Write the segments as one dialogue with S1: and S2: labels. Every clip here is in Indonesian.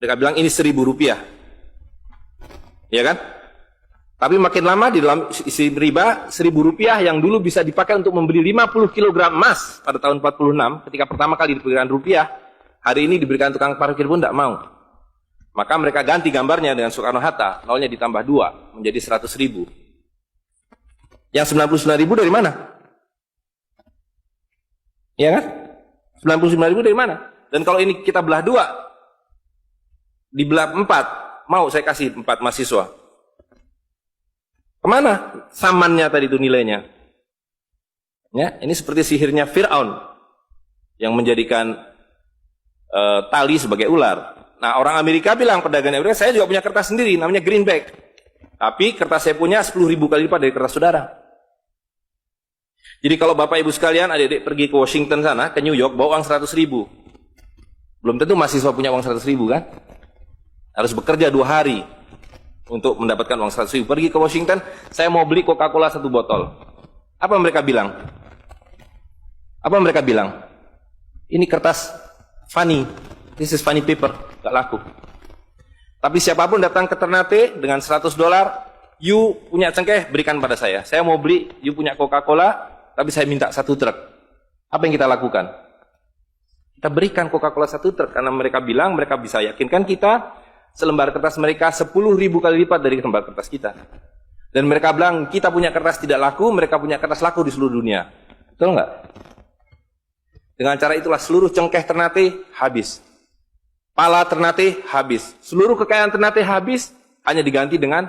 S1: Mereka bilang ini Rp1.000. Ya kan? Tapi makin lama di dalam isi riba, Rp1.000 yang dulu bisa dipakai untuk membeli 50 kg emas pada tahun 46, ketika pertama kali diberikan rupiah, hari ini diberikan tukang parkir pun tidak mau. Maka mereka ganti gambarnya dengan Soekarno-Hatta, nolnya ditambah 2, menjadi 100.000. Yang 99.000 dari mana? Ya kan? 99.000 dari mana? Dan kalau ini kita belah 2, dibelah 4, mau saya kasih 4 mahasiswa. Kemana samannya tadi itu nilainya? Ya, ini seperti sihirnya Fir'aun yang menjadikan tali sebagai ular. Nah, orang Amerika bilang, pedagang Amerika, saya juga punya kertas sendiri, namanya greenback. Tapi kertas saya punya 10.000 kali lipat dari kertas saudara. Jadi kalau Bapak Ibu sekalian, adik-adik pergi ke Washington sana, ke New York, bawa uang 100.000. Belum tentu mahasiswa punya uang 100.000 kan? Harus bekerja 2 hari untuk mendapatkan uang 100.000. Pergi ke Washington, saya mau beli Coca-Cola 1 botol. Apa mereka bilang? Apa mereka bilang? Ini kertas funny. This is funny paper. Gak laku. Tapi siapapun datang ke Ternate dengan $100, you punya cengkeh, berikan pada saya. Saya mau beli, you punya Coca-Cola, tapi saya minta 1 truk. Apa yang kita lakukan? Kita berikan Coca-Cola 1 truk, karena mereka bilang, mereka bisa yakinkan kita, selembar kertas mereka 10.000 kali lipat dari lembar kertas kita. Dan mereka bilang, kita punya kertas tidak laku, mereka punya kertas laku di seluruh dunia. Betul nggak? Dengan cara itulah seluruh cengkeh Ternate habis. Pala Ternate habis. Seluruh kekayaan Ternate habis, hanya diganti dengan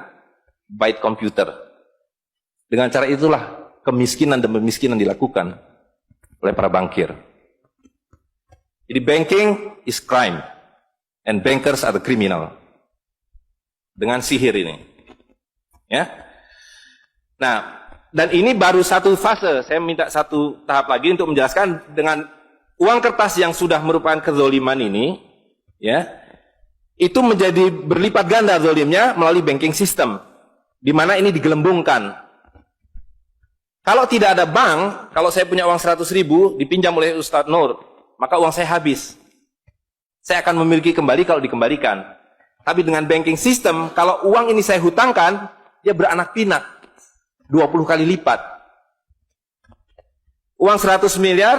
S1: byte komputer. Dengan cara itulah kemiskinan dan pemiskinan dilakukan oleh para bankir. Jadi banking is crime and bankers are the criminal. Dengan sihir ini. Ya. Nah, dan ini baru satu fase. Saya minta satu tahap lagi untuk menjelaskan dengan uang kertas yang sudah merupakan kezoliman ini, ya, itu menjadi berlipat ganda zolimnya melalui banking system, di mana ini digelembungkan. Kalau tidak ada bank, kalau saya punya uang 100.000 dipinjam oleh Ustadz Nur, maka uang saya habis. Saya akan memiliki kembali kalau dikembalikan. Tapi dengan banking system, kalau uang ini saya hutangkan, dia beranak pinak 20 kali lipat. Uang 100 miliar,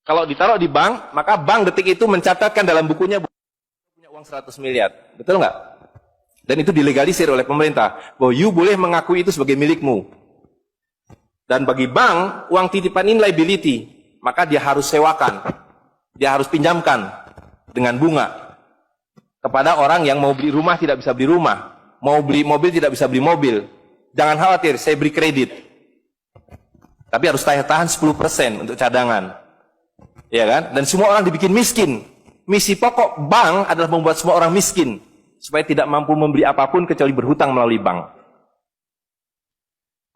S1: kalau ditaruh di bank, maka bank detik itu mencatatkan dalam bukunya punya uang 100 miliar. Betul nggak? Dan itu dilegalisir oleh pemerintah, bahwa you boleh mengakui itu sebagai milikmu. Dan bagi bank, uang titipan ini liability, maka dia harus sewakan, dia harus pinjamkan dengan bunga kepada orang yang mau beli rumah tidak bisa beli rumah, mau beli mobil tidak bisa beli mobil. Jangan khawatir, saya beri kredit, tapi harus tahan 10% untuk cadangan, ya kan? Dan semua orang dibikin miskin. Misi pokok bank adalah membuat semua orang miskin, supaya tidak mampu membeli apapun kecuali berhutang melalui bank.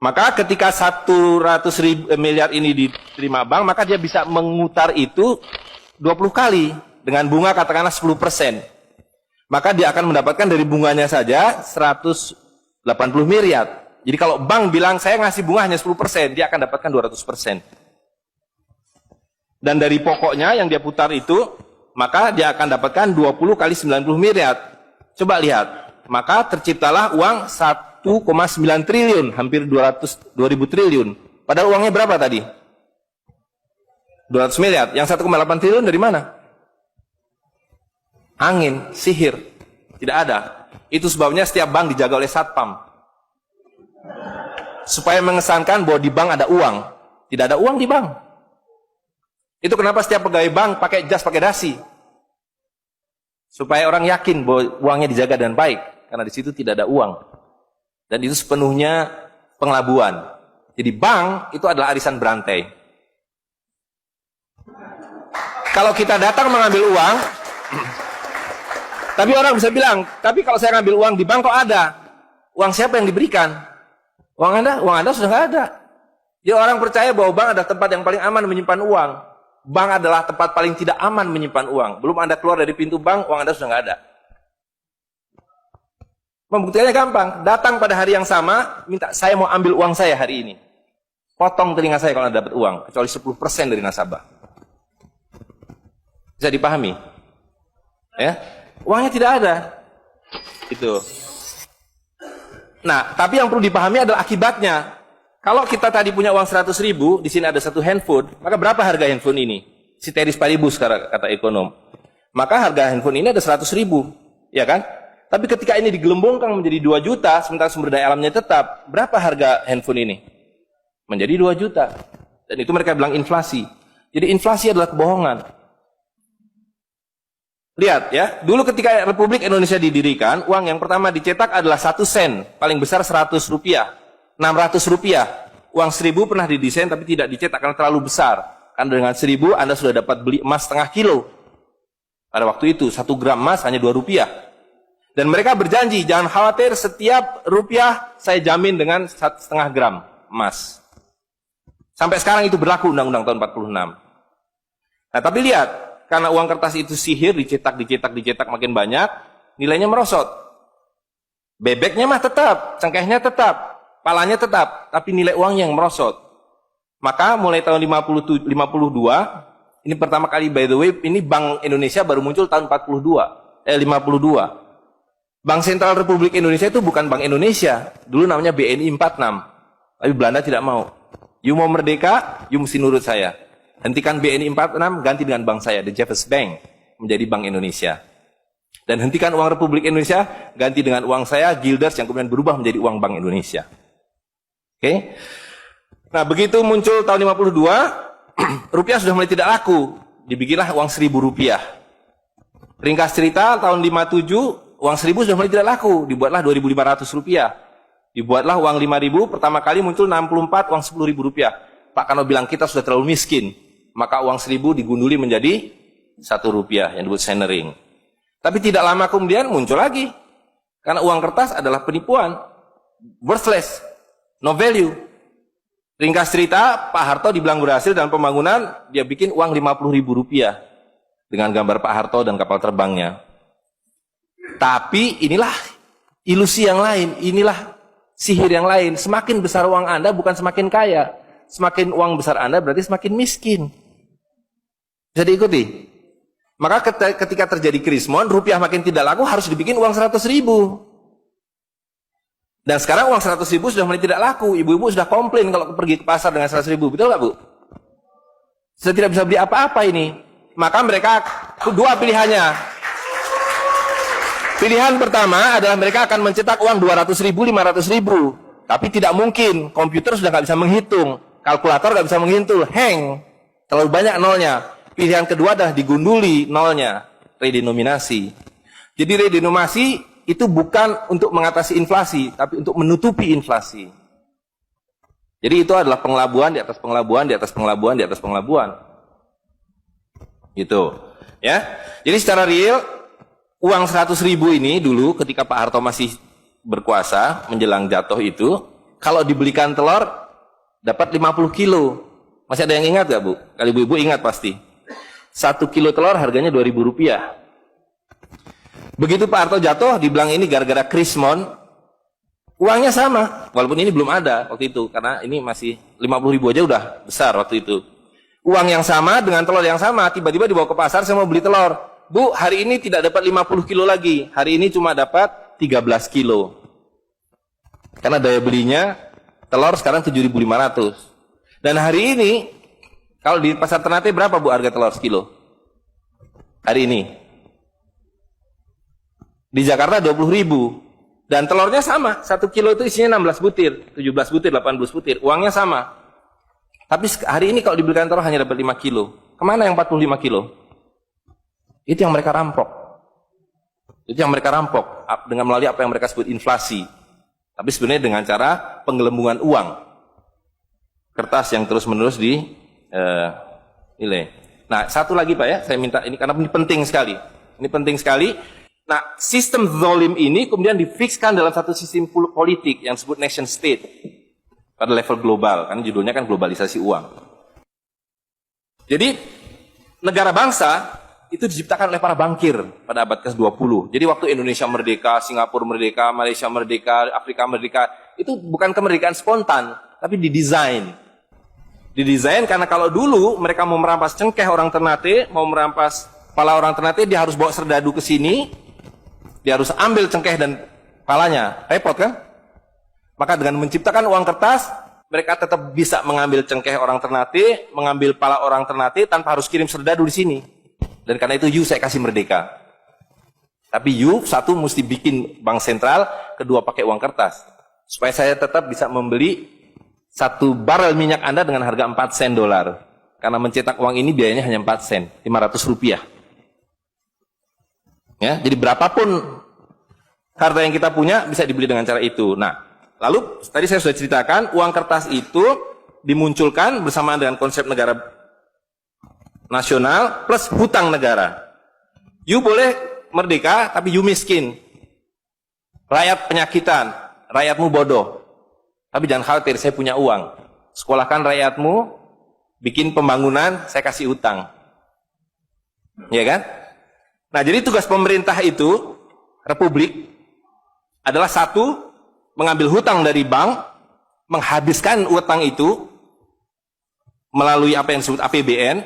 S1: Maka ketika 100 miliar ini diterima bank, maka dia bisa mengutar itu 20 kali dengan bunga katakanlah 10%. Maka dia akan mendapatkan dari bunganya saja 180 miliar. Jadi kalau bank bilang saya ngasih bunga hanya 10%, dia akan dapatkan 200%. Dan dari pokoknya yang dia putar itu, maka dia akan dapatkan 20 kali 90 miliar. Coba lihat, maka terciptalah uang 1,9 triliun, hampir 2.000 triliun. Padahal uangnya berapa tadi? 200 miliar. Yang 1,8 triliun dari mana? Angin, sihir. Tidak ada. Itu sebabnya setiap bank dijaga oleh satpam. Supaya mengesankan bahwa di bank ada uang. Tidak ada uang di bank. Itu kenapa setiap pegawai bank pakai jas, pakai dasi. Supaya orang yakin bahwa uangnya dijaga dengan baik. Karena di situ tidak ada uang. Dan itu sepenuhnya pengelabuan. Jadi bank itu adalah arisan berantai. Kalau kita datang mengambil uang, tapi orang bisa bilang, tapi kalau saya ngambil uang di bank kok ada? Uang siapa yang diberikan? Uang Anda sudah nggak ada. Jadi orang percaya bahwa bank adalah tempat yang paling aman menyimpan uang. Bank adalah tempat paling tidak aman menyimpan uang. Belum Anda keluar dari pintu bank, uang Anda sudah nggak ada. Pembuktiannya gampang, datang pada hari yang sama, minta saya mau ambil uang saya hari ini. Potong telinga saya kalau Anda dapat uang, kecuali 10% dari nasabah. Bisa dipahami? Ya? Uangnya tidak ada. Itu. Nah, tapi yang perlu dipahami adalah akibatnya. Kalau kita tadi punya uang 100.000, di sini ada satu handphone, maka berapa harga handphone ini? Ceteris paribus kata ekonom. Maka harga handphone ini ada 100.000, ya kan? Tapi ketika ini digelembungkan menjadi 2 juta, sementara sumber daya alamnya tetap, berapa harga handphone ini? Menjadi 2 juta. Dan itu mereka bilang inflasi. Jadi inflasi adalah kebohongan. Lihat ya, dulu ketika Republik Indonesia didirikan, uang yang pertama dicetak adalah 1 sen, paling besar 100 rupiah, 600 rupiah. Uang 1000 pernah didesain tapi tidak dicetak karena terlalu besar. Karena dengan 1000 Anda sudah dapat beli emas setengah kilo. Pada waktu itu 1 gram emas hanya 2 rupiah. Dan mereka berjanji, jangan khawatir, setiap rupiah saya jamin dengan 1,5 gram emas. Sampai sekarang itu berlaku Undang-Undang tahun 46. Nah tapi lihat, karena uang kertas itu sihir, dicetak makin banyak, nilainya merosot. Bebeknya mah tetap, cengkehnya tetap, palanya tetap, tapi nilai uang yang merosot. Maka mulai tahun 52, ini pertama kali by the way, ini Bank Indonesia baru muncul tahun 52. Bank Sentral Republik Indonesia itu bukan Bank Indonesia, dulu namanya BNI 46. Tapi Belanda tidak mau. You mau merdeka, you mesti nurut saya. Hentikan BNI 46, ganti dengan bank saya, The Jeffers Bank, menjadi Bank Indonesia. Dan hentikan uang Republik Indonesia, ganti dengan uang saya, Guilders, yang kemudian berubah menjadi uang Bank Indonesia. Oke? Nah, begitu muncul tahun 52, rupiah sudah mulai tidak laku. Dibikinlah uang 1.000 rupiah. Ringkas cerita, tahun 57, uang 1.000 sudah mulai tidak laku. Dibuatlah 2.500 rupiah. Dibuatlah uang 5.000, pertama kali muncul 64, uang 10.000 rupiah. Pak Kano bilang kita sudah terlalu miskin. Maka uang 1.000 digunduli menjadi 1 rupiah yang disebut senering. Tapi tidak lama kemudian muncul lagi. Karena uang kertas adalah penipuan. Worthless. No value. Ringkas cerita, Pak Harto dibilang berhasil dalam pembangunan, dia bikin uang 50.000 rupiah. Dengan gambar Pak Harto dan kapal terbangnya. Tapi inilah ilusi yang lain. Inilah sihir yang lain. Semakin besar uang Anda bukan semakin kaya. Semakin uang besar Anda berarti semakin miskin. Bisa diikuti? Maka ketika terjadi krismon, rupiah makin tidak laku, harus dibikin uang 100.000. Dan sekarang uang 100.000 sudah mulai tidak laku. Ibu-ibu sudah komplain kalau pergi ke pasar dengan 100.000. Betul nggak, Bu? Sudah tidak bisa beli apa-apa ini. Maka mereka dua pilihannya. Pilihan pertama adalah mereka akan mencetak uang 200.000, 500.000. Tapi tidak mungkin. Komputer sudah nggak bisa menghitung. Kalkulator nggak bisa menghitung. Hang. Terlalu banyak nolnya. Pilihan kedua adalah digunduli nolnya, redenominasi. Jadi redenominasi itu bukan untuk mengatasi inflasi, tapi untuk menutupi inflasi. Jadi itu adalah pengelabuan di atas pengelabuan, di atas pengelabuan, di atas pengelabuan. Gitu. Ya. Jadi secara real, uang 100.000 ini dulu ketika Pak Harto masih berkuasa, menjelang jatuh itu, kalau dibelikan telur, dapat 50 kilo. Masih ada yang ingat gak, Bu? Kali ibu-ibu ingat pasti. 1 kilo telur harganya 2.000 rupiah. Begitu Pak Harto jatuh, dibilang ini gara-gara krismon, uangnya sama. Walaupun ini belum ada waktu itu, karena ini masih 50.000 aja udah besar waktu itu. Uang yang sama dengan telur yang sama, tiba-tiba dibawa ke pasar, saya mau beli telur. Bu, hari ini tidak dapat 50 kilo lagi. Hari ini cuma dapat 13 kilo. Karena daya belinya, telur sekarang 7.500. Dan hari ini, kalau di pasar Ternate berapa, Bu, harga telur sekilo? Hari ini. Di Jakarta 20.000. Dan telurnya sama. 1 kilo itu isinya 16 butir, 17 butir, 18 butir. Uangnya sama. Tapi hari ini kalau dibelikan telur hanya dapat 5 kilo. Kemana yang 45 kilo? Itu yang mereka rampok. Itu yang mereka rampok. Dengan melalui apa yang mereka sebut inflasi. Tapi sebenarnya dengan cara penggelembungan uang. Kertas yang terus-menerus nilai. Nah, satu lagi Pak ya, saya minta ini karena ini penting sekali. Ini penting sekali. Nah, sistem zalim ini kemudian difikskan dalam satu sistem politik yang disebut nation state pada level global, karena judulnya kan globalisasi uang. Jadi, negara bangsa itu diciptakan oleh para bankir pada abad ke-20. Jadi waktu Indonesia merdeka, Singapura merdeka, Malaysia merdeka, Afrika merdeka, itu bukan kemerdekaan spontan, tapi didesain. Didesain karena kalau dulu mereka mau merampas cengkeh orang Ternate, mau merampas kepala orang Ternate, dia harus bawa serdadu ke sini, Dia harus ambil cengkeh dan palanya. Repot kan? Maka dengan menciptakan uang kertas, mereka tetap bisa mengambil cengkeh orang Ternate, mengambil pala orang Ternate tanpa harus kirim serdadu di sini. Dan karena itu saya kasih merdeka. Tapi satu mesti bikin bank sentral, kedua pakai uang kertas. Supaya saya tetap bisa membeli 1 barel minyak Anda dengan harga 4 sen dolar. Karena mencetak uang ini biayanya hanya 4 sen, 500 rupiah. Ya, jadi berapapun harta yang kita punya bisa dibeli dengan cara itu. Nah, lalu tadi saya sudah ceritakan uang kertas itu dimunculkan bersamaan dengan konsep negara nasional plus hutang negara. You boleh merdeka tapi you miskin. Rakyat penyakitan, rakyatmu bodoh. Tapi jangan khawatir, saya punya uang. Sekolahkan rakyatmu, bikin pembangunan, saya kasih utang. Ya kan? Nah, jadi tugas pemerintah itu, Republik, adalah satu, mengambil hutang dari bank, menghabiskan utang itu, melalui apa yang disebut APBN,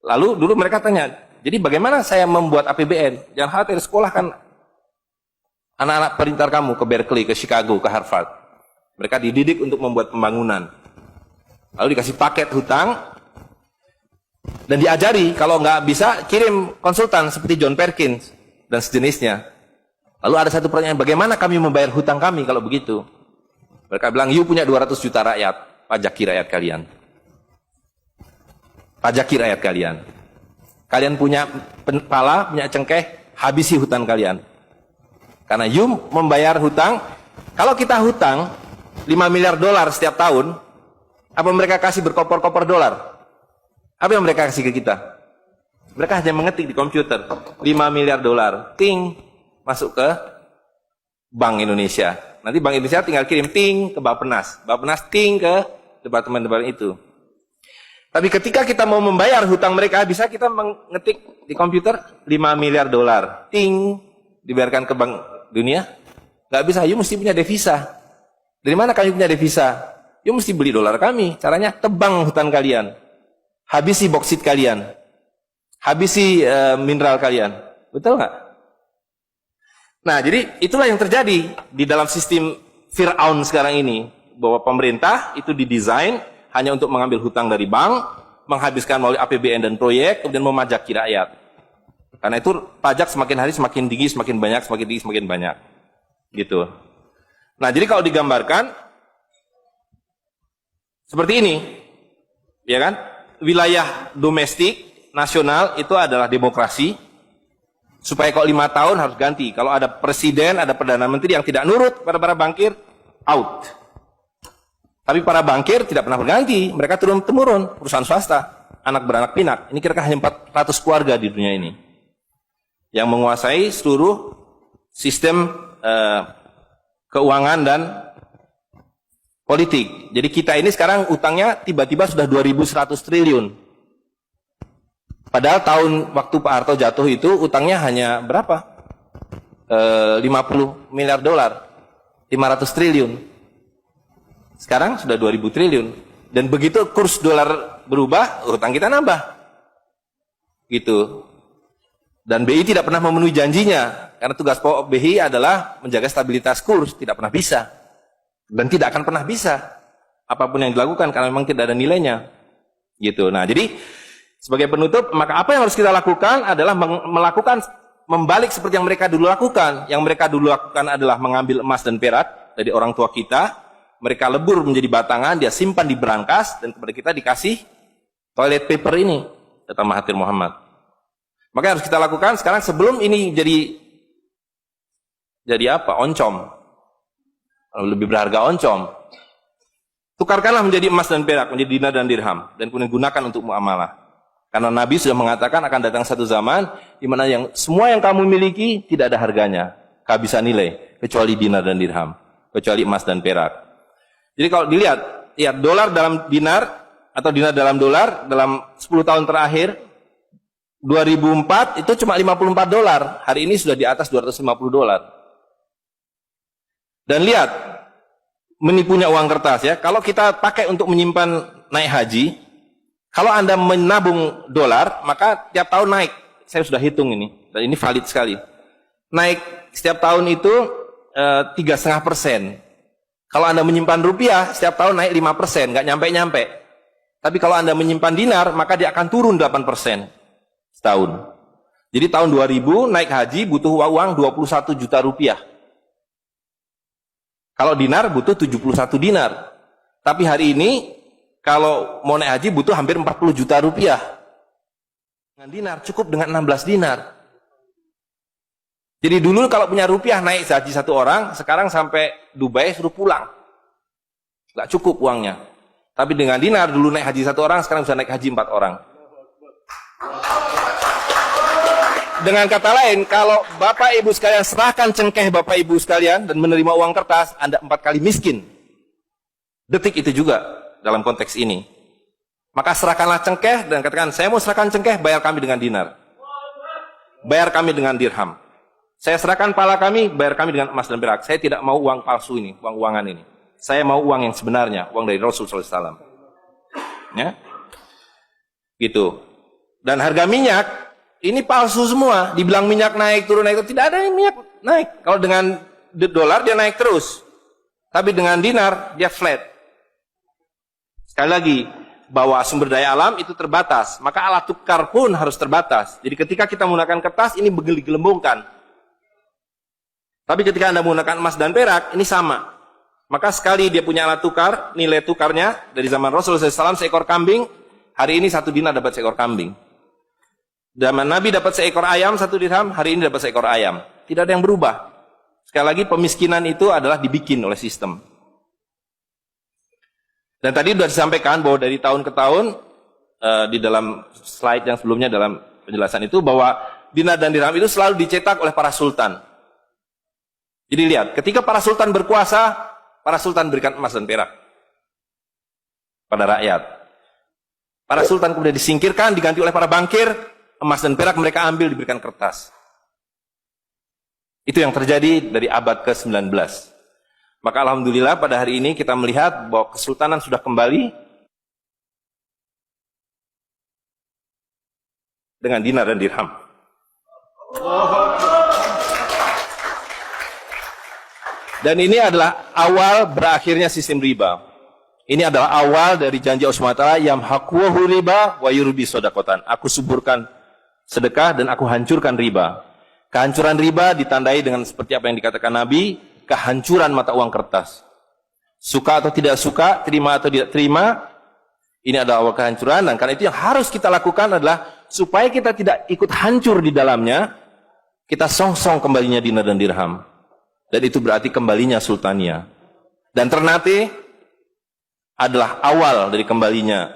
S1: lalu dulu mereka tanya, jadi bagaimana saya membuat APBN? Jangan khawatir, sekolahkan anak-anak pintar kamu ke Berkeley, ke Chicago, ke Harvard. Mereka dididik untuk membuat pembangunan. Lalu dikasih paket hutang, dan diajari, kalau nggak bisa, kirim konsultan seperti John Perkins, dan sejenisnya. Lalu ada satu pertanyaan, bagaimana kami membayar hutang kami kalau begitu? Mereka bilang, you punya 200 juta rakyat, pajaki rakyat kalian. Pajaki rakyat kalian. Kalian punya pala, punya cengkeh, habisi hutang kalian. Karena you membayar hutang, kalau kita hutang 5 miliar dolar setiap tahun, apa mereka kasih berkoper-koper dolar? Apa yang mereka kasih ke kita? Mereka hanya mengetik di komputer 5 miliar dolar, ting, masuk ke Bank Indonesia. Nanti Bank Indonesia tinggal kirim ting ke Bappenas, Bappenas ting ke departemen-departemen itu. Tapi ketika kita mau membayar hutang mereka, bisa kita mengetik di komputer 5 miliar dolar, ting, dibayarkan ke Bank Dunia? Nggak bisa, you mesti punya devisa. Dari mana kami punya devisa? You mesti beli dolar kami. Caranya tebang hutan kalian, habisi boksit kalian, habisi mineral kalian. Betul nggak? Nah, jadi itulah yang terjadi di dalam sistem Fir'aun sekarang ini, bahwa pemerintah itu didesain hanya untuk mengambil hutang dari bank, menghabiskan melalui APBN dan proyek, kemudian memajaki rakyat. Karena itu pajak semakin hari semakin tinggi, semakin banyak, semakin tinggi, semakin banyak. Gitu. Nah, jadi kalau digambarkan seperti ini, ya kan? Wilayah domestik nasional itu adalah demokrasi. Supaya kalau 5 tahun harus ganti. Kalau ada presiden, ada perdana menteri yang tidak nurut pada para bankir, out. Tapi para bankir tidak pernah berganti, mereka turun-temurun, perusahaan swasta, anak beranak pinak. Ini kira-kira hanya 400 keluarga di dunia ini yang menguasai seluruh sistem keuangan dan politik. Jadi kita ini sekarang utangnya tiba-tiba sudah 2.100 triliun. Padahal tahun waktu Pak Harto jatuh itu utangnya hanya berapa? 50 miliar dolar, 500 triliun. Sekarang sudah 2.000 triliun. Dan begitu kurs dolar berubah, utang kita nambah. Gitu. Dan BI tidak pernah memenuhi janjinya, karena tugas pokok BI adalah menjaga stabilitas kurs, tidak pernah bisa. Dan tidak akan pernah bisa apapun yang dilakukan karena memang tidak ada nilainya. Gitu. Nah, jadi sebagai penutup, maka apa yang harus kita lakukan adalah membalik seperti yang mereka dulu lakukan. Yang mereka dulu lakukan adalah mengambil emas dan perak dari orang tua kita, mereka lebur menjadi batangan, dia simpan di berangkas, dan kepada kita dikasih toilet paper ini, kata Mahathir Muhammad. Maka yang harus kita lakukan sekarang sebelum ini jadi apa? Oncom. Lebih berharga oncom. Tukarkanlah menjadi emas dan perak, menjadi dinar dan dirham, dan kemudian gunakan untuk muamalah. Karena Nabi sudah mengatakan akan datang satu zaman di mana semua yang kamu miliki tidak ada harganya, kehabisan nilai, kecuali dinar dan dirham, kecuali emas dan perak. Jadi kalau dilihat, dolar dalam dinar atau dinar dalam dolar dalam 10 tahun terakhir, 2004 itu cuma 54 dolar, hari ini sudah di atas 250 dolar. Dan lihat, menipunya uang kertas ya. Kalau kita pakai untuk menyimpan naik haji, kalau Anda menabung dolar, maka tiap tahun naik. Saya sudah hitung ini, dan ini valid sekali. naik setiap tahun itu 3,5%. Kalau Anda menyimpan rupiah, setiap tahun naik 5%, nggak nyampe-nyampe. Tapi kalau Anda menyimpan dinar, maka dia akan turun 8% setahun. Jadi tahun 2000 naik haji butuh uang 21 juta rupiah. Kalau dinar butuh 71 dinar. Tapi hari ini kalau mau naik haji butuh hampir 40 juta rupiah. Dengan dinar cukup dengan 16 dinar. Jadi dulu kalau punya rupiah naik haji satu orang, sekarang sampai Dubai suruh pulang. Nggak cukup uangnya. Tapi dengan dinar dulu naik haji satu orang, sekarang bisa naik haji 4 orang. Dengan kata lain, kalau Bapak Ibu sekalian serahkan cengkeh Bapak Ibu sekalian dan menerima uang kertas, Anda 4 kali miskin. Detik itu juga dalam konteks ini. Maka serahkanlah cengkeh dan katakan, saya mau serahkan cengkeh, bayar kami dengan dinar. Bayar kami dengan dirham. Saya serahkan pala kami, bayar kami dengan emas dan perak. Saya tidak mau uang palsu ini, uang-uangan ini. Saya mau uang yang sebenarnya, uang dari Rasul SAW. Ya, gitu. Dan harga minyak ini palsu semua. Dibilang minyak naik turun naik turun, tidak ada yang minyak naik. Kalau dengan dolar dia naik terus, tapi dengan dinar dia flat. Sekali lagi, bahwa sumber daya alam itu terbatas, maka alat tukar pun harus terbatas. Jadi ketika kita menggunakan kertas ini digelembungkan. Tapi ketika Anda menggunakan emas dan perak ini sama. Maka sekali dia punya alat tukar, nilai tukarnya dari zaman Rasulullah SAW seekor kambing, hari ini 1 dinar dapat seekor kambing. Zaman Nabi dapat seekor ayam 1 dirham, hari ini dapat seekor ayam. Tidak ada yang berubah. Sekali lagi pemiskinan itu adalah dibikin oleh sistem. Dan tadi sudah disampaikan bahwa dari tahun ke tahun, di dalam slide yang sebelumnya dalam penjelasan itu, bahwa dinar dan dirham itu selalu dicetak oleh para sultan. Jadi lihat, ketika para sultan berkuasa, para sultan berikan emas dan perak pada rakyat. Para sultan kemudian disingkirkan, diganti oleh para bankir, emas dan perak mereka ambil, diberikan kertas. Itu yang terjadi dari abad ke-19. Maka alhamdulillah pada hari ini kita melihat bahwa kesultanan sudah kembali dengan dinar dan dirham. Dan ini adalah awal berakhirnya sistem riba. Ini adalah awal dari janji Allah SWT, yamhaqu riba wa yurbi sodakotan. Aku suburkan sedekah dan aku hancurkan riba. Kehancuran riba ditandai dengan seperti apa yang dikatakan Nabi, kehancuran mata uang kertas. Suka atau tidak suka, terima atau tidak terima, ini adalah awal kehancuran. Dan karena itu yang harus kita lakukan adalah supaya kita tidak ikut hancur di dalamnya, kita song-song kembalinya dinar dan dirham. Dan itu berarti kembalinya sultania. Dan Ternate adalah awal dari kembalinya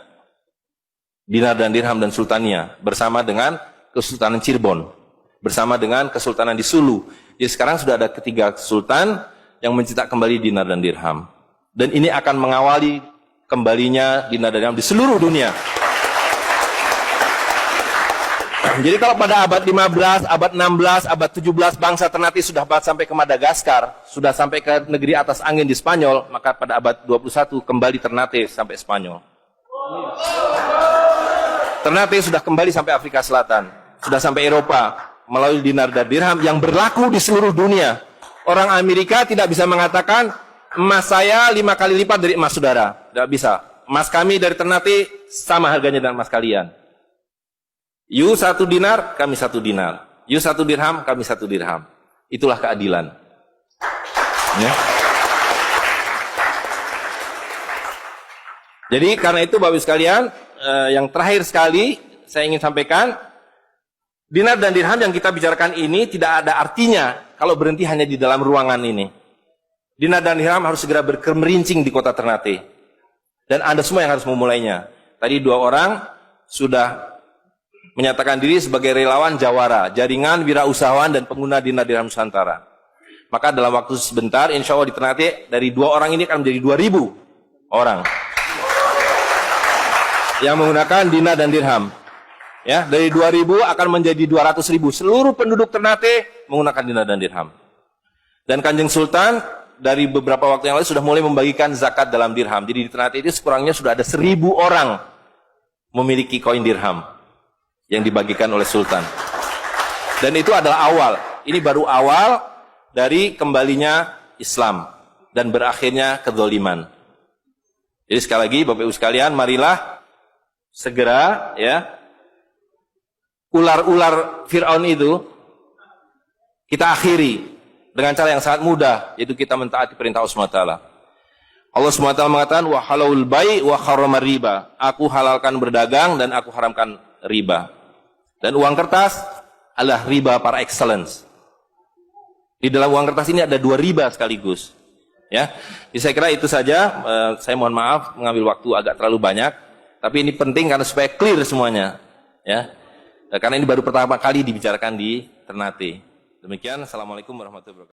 S1: dinar dan dirham dan sultania bersama dengan Kesultanan Cirebon, bersama dengan Kesultanan di Sulu. Jadi sekarang sudah ada 3 sultan yang mencetak kembali dinar dan dirham. Dan ini akan mengawali kembalinya dinar dan dirham di seluruh dunia. Jadi kalau pada abad 15, abad 16, abad 17 bangsa Ternate sudah sampai ke Madagaskar, sudah sampai ke negeri atas angin di Spanyol, maka pada abad 21 kembali Ternate sampai Spanyol. Ternate sudah kembali sampai Afrika Selatan, sudah sampai Eropa melalui dinar dan dirham yang berlaku di seluruh dunia. Orang Amerika tidak bisa mengatakan emas saya 5 kali lipat dari emas saudara, tidak bisa. Emas kami dari Ternate sama harganya dengan emas kalian. You 1 dinar, kami 1 dinar. You 1 dirham, kami 1 dirham. Itulah keadilan. Ya. Jadi karena itu Bapak Ibu sekalian, yang terakhir sekali saya ingin sampaikan, dinar dan dirham yang kita bicarakan ini tidak ada artinya kalau berhenti hanya di dalam ruangan ini. Dinar dan dirham harus segera berkemerincing di kota Ternate. Dan Anda semua yang harus memulainya. Tadi 2 orang sudah menyatakan diri sebagai relawan Jawara, jaringan wirausahawan dan pengguna dinar dirham Nusantara. Maka dalam waktu sebentar, insya Allah di Ternate, dari 2 orang ini akan menjadi 2.000 orang yang menggunakan dinar dan dirham. Ya, dari 2.000 akan menjadi 200.000. Seluruh penduduk Ternate menggunakan dinar dan dirham. Dan Kanjeng Sultan dari beberapa waktu yang lalu sudah mulai membagikan zakat dalam dirham. Jadi di Ternate itu sekurangnya sudah ada 1.000 orang memiliki koin dirham yang dibagikan oleh Sultan. Dan itu adalah awal. Ini baru awal dari kembalinya Islam dan berakhirnya kezaliman. Jadi sekali lagi Bapak Ibu sekalian, marilah segera ya ular-ular Fir'aun itu kita akhiri dengan cara yang sangat mudah, yaitu kita mentaati perintah Allah SWT. Allah SWT mengatakan wa halalul bai' wa harramar riba. Aku halalkan berdagang dan aku haramkan riba. Dan uang kertas adalah riba par excellence. Di dalam uang kertas ini ada 2 riba sekaligus. Ya, jadi saya kira itu saja. Saya mohon maaf mengambil waktu agak terlalu banyak, tapi ini penting karena supaya clear semuanya. Ya, karena ini baru pertama kali dibicarakan di Ternate. Demikian, assalamualaikum warahmatullahi wabarakatuh.